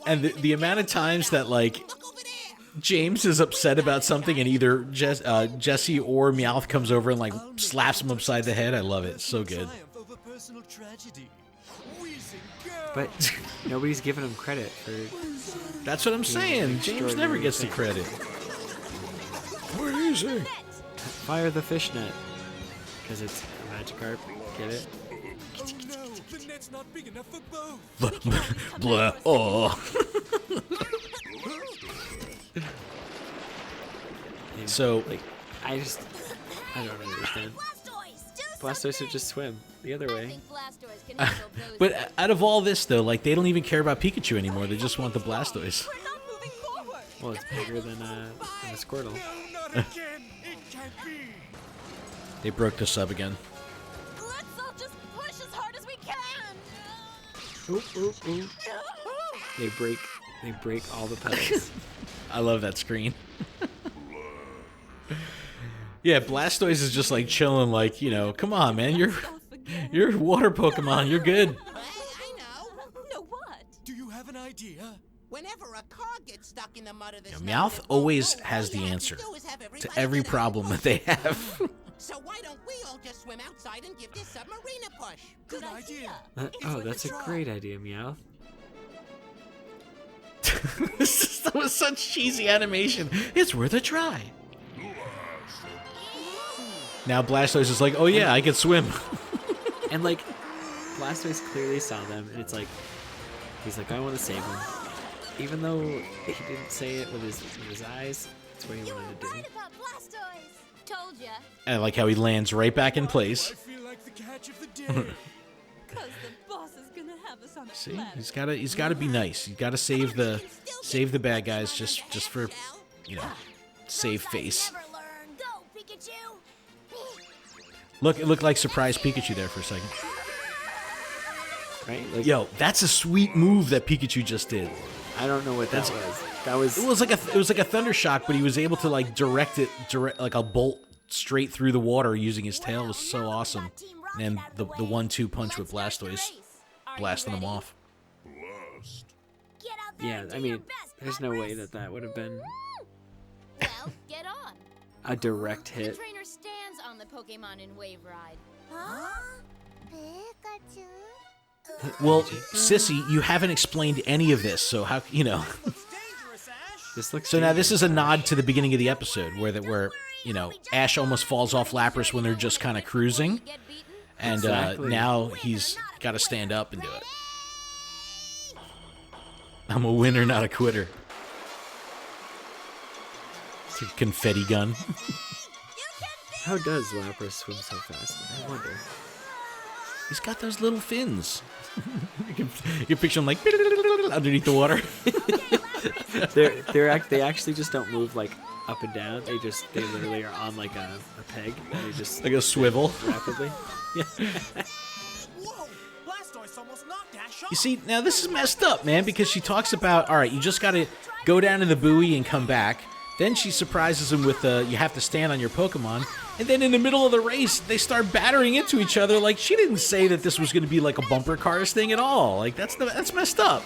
And the amount of times that James is upset about something, and either Jesse or Meowth comes over and slaps him upside the head. I love it. It's so good. Triumph over personal tragedy. Weasel amazing. Go. But nobody's giving him credit for. That's what I'm saying. James never gets the credit. Where is he? Fire the fishnet. Because it's a Magikarp. Get it? Oh no, the net's not big enough for both. Blah. Oh. And, So, like, I don't understand. Blastoise would just swim the other way. but out of all this though, like they don't even care about Pikachu anymore. They just want the Blastoise. We're not moving forward. Well, it's bigger than a Squirtle. No, not again. It can't be. They broke this up again. Let's all just push as hard as we can. Oop, oop, oop. They break all the petals. I love that screen. Yeah, Blastoise is just like chilling, like, you know, come on, man, you're a water Pokemon, you're good. I know. No, what? Do you have an idea? Whenever a car gets stuck in the mud of the snow, Meowth always has the answer to every problem that they have. So why don't we all just swim outside and give this submarine a push? Good idea. Oh, that's a great idea, Meowth. That was such cheesy animation. It's worth a try. Now Blastoise is like, oh yeah, I can swim. And like, Blastoise clearly saw them, and it's like, he's like, I want to save him. Even though he didn't say it with his eyes, that's what he wanted to do. about Blastoise. Told ya. I like how he lands right back in place. I feel like the catch of the day. Cause the boss is gonna have us on a See, platter. he's gotta be nice. He's gotta save the bad guys just for, you know, save face. Never learn. Go, Pikachu. Look, it looked like surprise Pikachu there for a second. Right? Like, Yo, that's a sweet move that Pikachu just did. I don't know what that was. That was. It was like a thunder shock, but he was able to like direct like a bolt straight through the water using his tail. It was so awesome. And the 1-2 punch with Blastoise, blasting him off. Get out there Yeah, and I do mean, your best, there's no way Lapras. that would have been Well, get on. a direct The hit. trainer stands on the Pokemon in Wave Ride. Huh? Pikachu? Well, Sissy, you haven't explained any of this, so how you know? This looks. So now this is a nod to the beginning of the episode where you know Ash almost falls off Lapras when they're just kind of cruising, Get beaten? and Exactly. now he's got to stand up and do it. I'm a winner, not a quitter. It's a confetti gun. How does Lapras swim so fast? I wonder. He's got those little fins. You can picture him like underneath the water. They actually just don't move like up and down. They literally are on like a peg. And they just Like a swivel. rapidly. Yeah. Whoa! Blastoise almost knocked Ash off. You see, now this is messed up, man, because she talks about, all right, you just got to go down to the buoy and come back. Then she surprises him with you have to stand on your Pokemon. And then in the middle of the race, they start battering into each other. Like, she didn't say that this was going to be like a bumper cars thing at all. Like, that's messed up.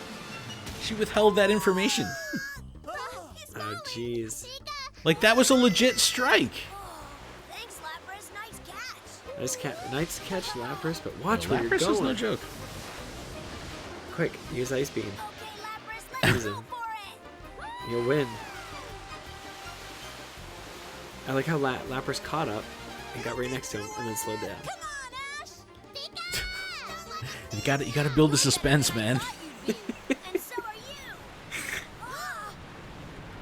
She withheld that information. Oh jeez. Like, that was a legit strike. Thanks, Lapras. Nice catch. Nice catch, Lapras, but watch where you're Lapras is going. no joke. Quick, use Ice Beam. Okay, Lapras, let's Use go him. for it. You'll win. I like how Lapras caught up and got right next to him and then slowed down. Come on, Ash. You gotta build the suspense, man. And so are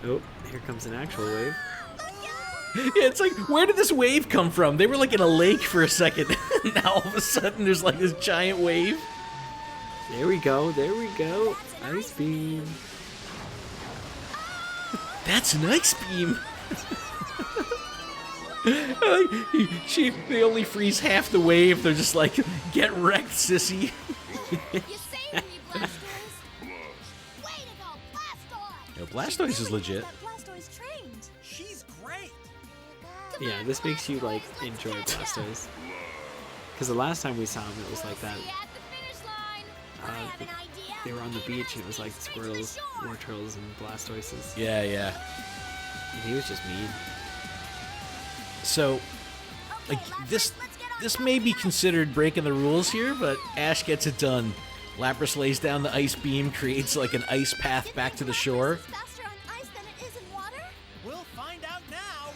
you. Oh, here comes an actual wave. Yeah, it's like, where did this wave come from? They were like in a lake for a second. Now all of a sudden there's like this giant wave. There we go. There we go. Ice Beam. That's an ice beam. They only freeze half the wave. They're just like, get wrecked, sissy. You saved me, Blastoise. Way to go, Blastoise. Yo, Blastoise is legit. Blastoise trained. She's great. Yeah, this makes you like enjoy Blastoise. Because the last time we saw him, it was like that. See you at the finish line. I have an idea. They were on the beach and it was like Squirtles, Wartortles, and Blastoises. Yeah, yeah. And he was just mean. So, like, this may be considered breaking the rules here, but Ash gets it done. Lapras lays down the ice beam, creates like an ice path back to the shore. Faster on ice than it is in water? We'll find out now.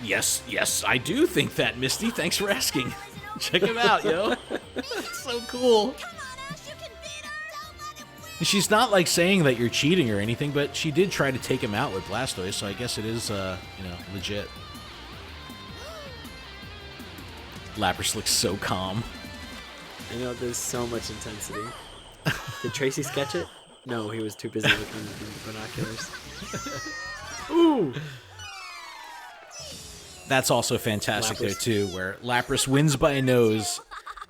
Yes, I do think that, Misty. Thanks for asking. Check him out, yo. It's so cool. Come on, Ash, you can beat her! Don't let him win! And she's not like saying that you're cheating or anything, but she did try to take him out with Blastoise, so I guess it is, legit. Lapras looks so calm. I know there's so much intensity. Did Tracy sketch it? No, he was too busy looking in the binoculars. Ooh! That's also fantastic Lapras. there, too, where Lapras wins by a nose,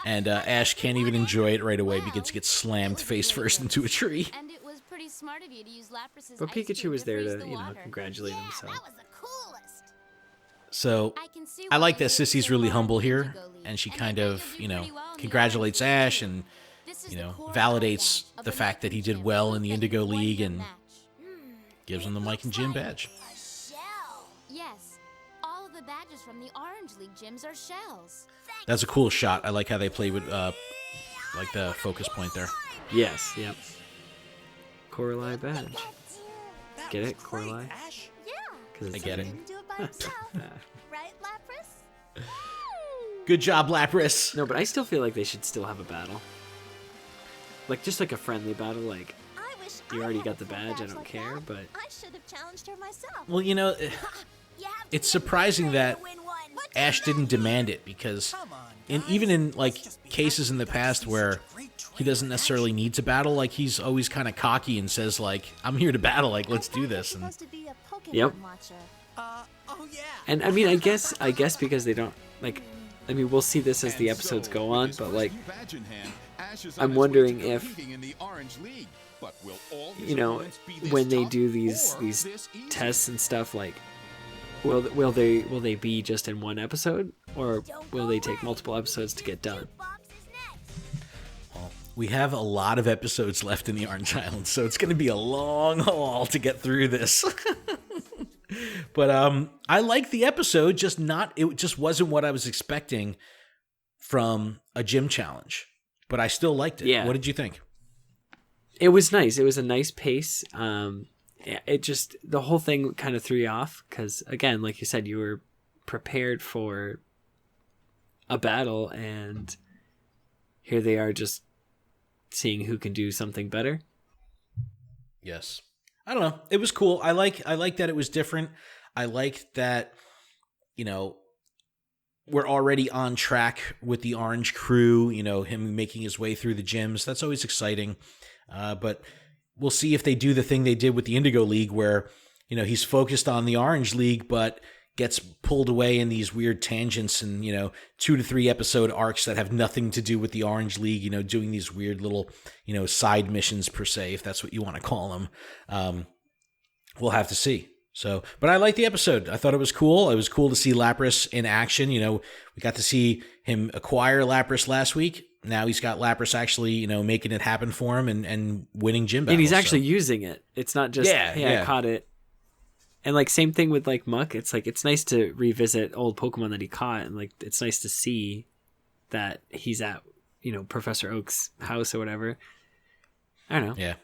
and Ash can't even enjoy it right away because he gets slammed face first into a tree. And it was pretty smart of you to use Lapras's But ice Pikachu cube was there freeze to, the you know, water. congratulate Yeah, himself. that was the coolest. So, I can see I why like that you Sissy's did really well humble in the here, Indigo League. and she And kind I bet of, you'll do pretty well in the congratulates Orange League, Ash too. and, This is the core validates of the an fact that he did champion well in the that Indigo won League the and match. gives him the Mike and Jim badge. A shell. Yes. All of the badges from the Orange League gyms are shells. That's a cool shot. I like how they play with, like the focus point there. Yes, yep. Coralie badge. Get it, Coralie? Ash? Yeah. 'Cause I it's get a it. name. Didn't do it by himself. Right, Lapras? Good job, Lapras. No, but I still feel like they should still have a battle. Like, just like a friendly battle, like, I wish you I already had got the a full badge, I don't like care, that. but... I should have challenged her myself. Well, You have to it's be surprising ready that to win one. Ash didn't demand it because, even in like cases in the past where he doesn't necessarily need to battle, like he's always kind of cocky and says like, "I'm here to battle, like let's do this." And Supposed to be a Pokemon Yep. watcher. Oh yeah. And I mean, I guess because they don't, like, I mean, we'll see this as the episodes go on, but like, I'm wondering if, you know, when they do these tests and stuff, like, will they be just in one episode, or will they take multiple episodes to get done? Box is next. we have a lot of episodes left in the Orange Island, so it's going to be a long haul to get through this. But I like the episode, it just wasn't what I was expecting from a gym challenge. But I still liked it. Yeah. What did you think? It was nice. It was a nice pace. It just, the whole thing kind of threw you off because, again, like you said, you were prepared for a battle, and here they are just seeing who can do something better. Yes. I don't know. It was cool. I like that it was different. I like that, we're already on track with the Orange crew, him making his way through the gyms. That's always exciting. But we'll see if they do the thing they did with the Indigo League where, he's focused on the Orange League, but gets pulled away in these weird tangents and, 2 to 3 episode arcs that have nothing to do with the Orange League, doing these weird little, side missions per se, if that's what you want to call them. We'll have to see. So, but I liked the episode. I thought it was cool. It was cool to see Lapras in action. We got to see him acquire Lapras last week. Now he's got Lapras actually, making it happen for him and winning gym battles. And he's actually using it. It's not just, yeah. I caught it. And like, same thing with like Muck. It's like, it's nice to revisit old Pokemon that he caught. And like, it's nice to see that he's at, Professor Oak's house or whatever. I don't know. Yeah.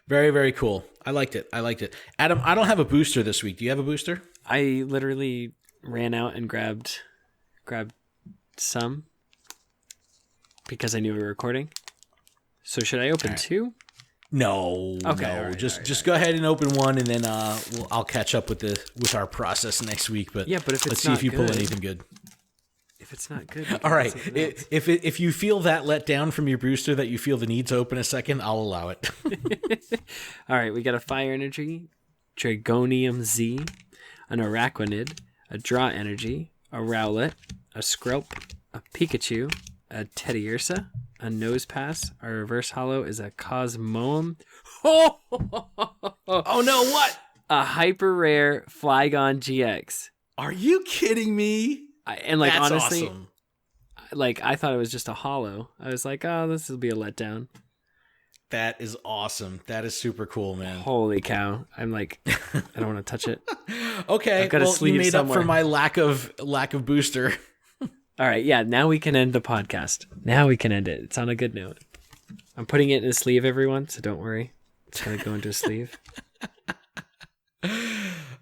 Very, very cool. I liked it. Adam, I don't have a booster this week. Do you have a booster? I literally ran out and grabbed some because I knew we were recording. So should I open 2? No. Okay. No. All right, just go ahead and open one, and then I'll catch up with our process next week. But yeah, but if let's it's see not if you pull good- anything good. If it's not good, All right. If you feel that let down from your booster that you feel the need to open a second, I'll allow it. All right, we got a Fire Energy, Dragonium Z, an Araquanid, a Draw Energy, a Rowlet, a Skrelp, a Pikachu, a Teddiursa, a Nosepass. Our Reverse Hollow is a Cosmoem. Oh no! What? A Hyper Rare Flygon GX. Are you kidding me? And like, That's honestly, awesome. like, I thought it was just a hollow. I was like, oh, this will be a letdown. That is awesome. That is super cool, man. Holy cow! I'm like, I don't want to touch it. Okay, I've got a well, you sleeve made somewhere. up for my lack of booster. All right, yeah. Now we can end the podcast. Now we can end it. It's on a good note. I'm putting it in a sleeve, everyone, so don't worry. It's going to go into a sleeve.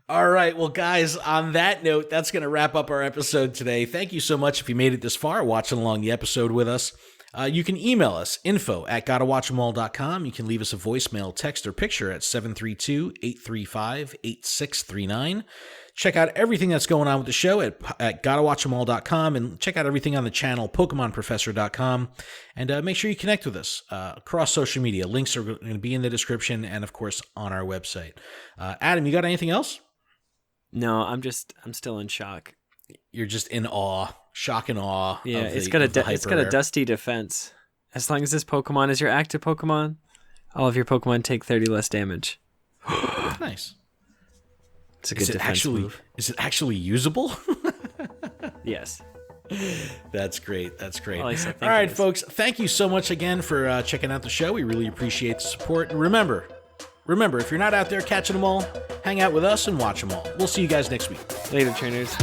All right. Well, guys, on that note, that's going to wrap up our episode today. Thank you so much if you made it this far, watching along the episode with us. You can email us, info@gottawatchemall.com. You can leave us a voicemail, text, or picture at 732-835-8639. Check out everything that's going on with the show at gottawatchemall.com, and check out everything on the channel, PokemonProfessor.com. And make sure you connect with us across social media. Links are going to be in the description and, of course, on our website. Adam, you got anything else? No, I'm still in shock. You're just in awe, shock and awe. Yeah, of it's got a hyper-rare. dusty defense. As long as this Pokemon is your active Pokemon, all of your Pokemon take 30 less damage. Nice. It's a good defense move. Is it actually usable? Yes. That's great. That's great. Well, all right, folks. Thank you so much again for checking out the show. We really appreciate the support. And remember, if you're not out there catching them all, hang out with us and watch them all. We'll see you guys next week. Later, trainers.